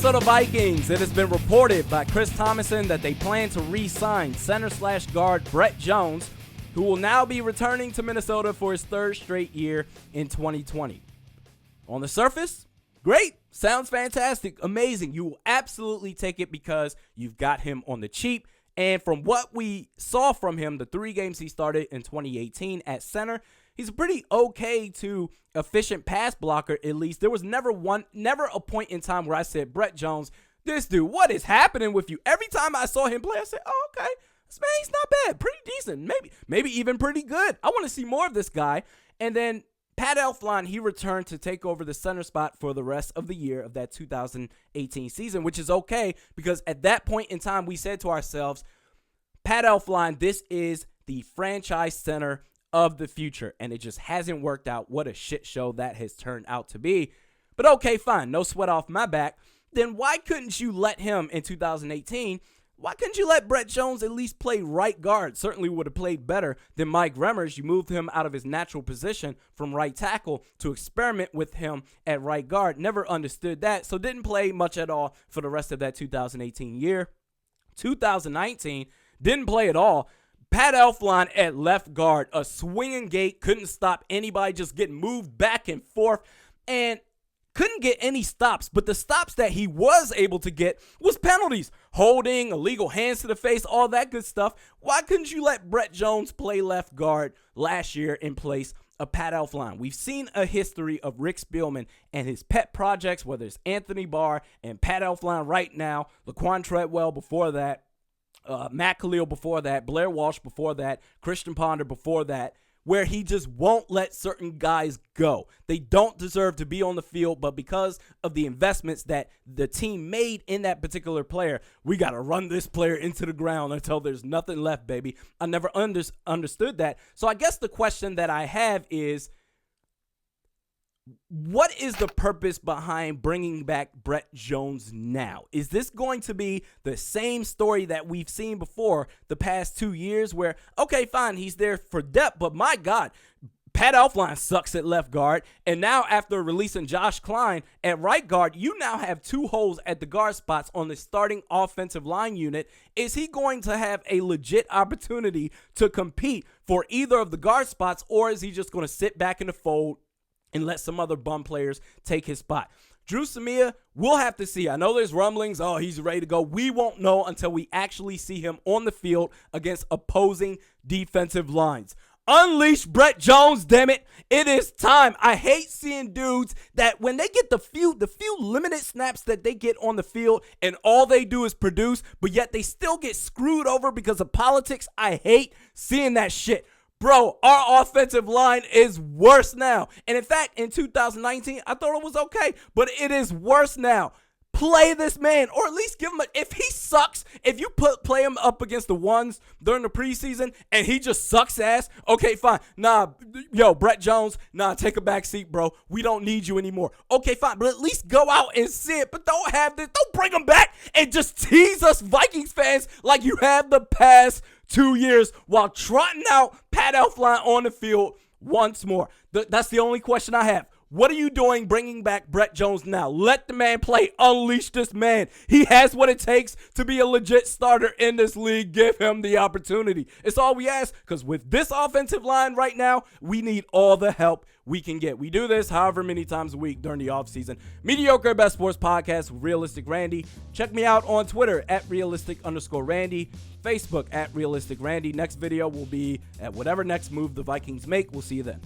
Minnesota Vikings. It has been reported by Chris Thomason that they plan to re-sign center/guard Brett Jones, who will now be returning to Minnesota for his third straight year in 2020. On the surface, great. Sounds fantastic. Amazing. You will absolutely take it because you've got him on the cheap. And from what we saw from him, the 3 games he started in 2018 at center, he's a pretty okay to efficient pass blocker, at least. There was never a point in time where I said, Brett Jones, this dude, what is happening with you? Every time I saw him play, I said, oh, okay, this man, he's not bad, pretty decent, maybe even pretty good. I want to see more of this guy. And then Pat Elflein, he returned to take over the center spot for the rest of the year of that 2018 season, which is okay because at that point in time, we said to ourselves, Pat Elflein, this is the franchise center of the future, and it just hasn't worked out. What a shit show that has turned out to be. But okay, fine, no sweat off my back. Then why couldn't you let him in 2018? Why couldn't you let Brett Jones at least play right guard? Certainly would have played better than Mike Remmers. You moved him out of his natural position from right tackle to experiment with him at right guard. Never understood that, so didn't play much at all for the rest of that 2018 year. 2019, didn't play at all. Pat Elflein at left guard, a swinging gate, couldn't stop anybody, just getting moved back and forth, and couldn't get any stops. But the stops that he was able to get was penalties, holding, illegal hands to the face, all that good stuff. Why couldn't you let Brett Jones play left guard last year in place of Pat Elflein? We've seen a history of Rick Spielman and his pet projects, whether it's Anthony Barr and Pat Elflein right now, Laquan Treadwell before that, Matt Khalil before that, Blair Walsh before that, Christian Ponder before that, where he just won't let certain guys go. They don't deserve to be on the field, but because of the investments that the team made in that particular player, we got to run this player into the ground until there's nothing left, baby. I never understood that. So I guess the question that I have is, what is the purpose behind bringing back Brett Jones now? Is this going to be the same story that we've seen before the past 2 years where, okay, fine, he's there for depth, but my God, Pat Elflein sucks at left guard, and now after releasing Josh Klein at right guard, you now have 2 holes at the guard spots on the starting offensive line unit. Is he going to have a legit opportunity to compete for either of the guard spots, or is he just going to sit back in the fold and let some other bum players take his spot? Drew Samia, we'll have to see. I know there's rumblings, oh, he's ready to go. We won't know until we actually see him on the field against opposing defensive lines. Unleash Brett Jones, damn it. It is time. I hate seeing dudes that when they get the few limited snaps that they get on the field and all they do is produce, but yet they still get screwed over because of politics. I hate seeing that shit. Bro, our offensive line is worse now. And in fact, in 2019, I thought it was okay, but it is worse now. Play this man, or at least give him if he sucks, if you play him up against the ones during the preseason and he just sucks ass, okay, fine. Nah, yo, Brett Jones, nah, take a back seat, bro. We don't need you anymore. Okay, fine, but at least go out and see it. But don't bring him back and just tease us Vikings fans like you have the past 2 years while trotting out Pat Elflein on the field once more. That's the only question I have. What are you doing bringing back Brett Jones now? Let the man play. Unleash this man. He has what it takes to be a legit starter in this league. Give him the opportunity. It's all we ask, because with this offensive line right now, we need all the help we can get. We do this however many times a week during the offseason. Mediocre Best Sports Podcast with Realistic Randy. Check me out on Twitter at realistic_Randy. Facebook at Realistic Randy. Next video will be at whatever next move the Vikings make. We'll see you then.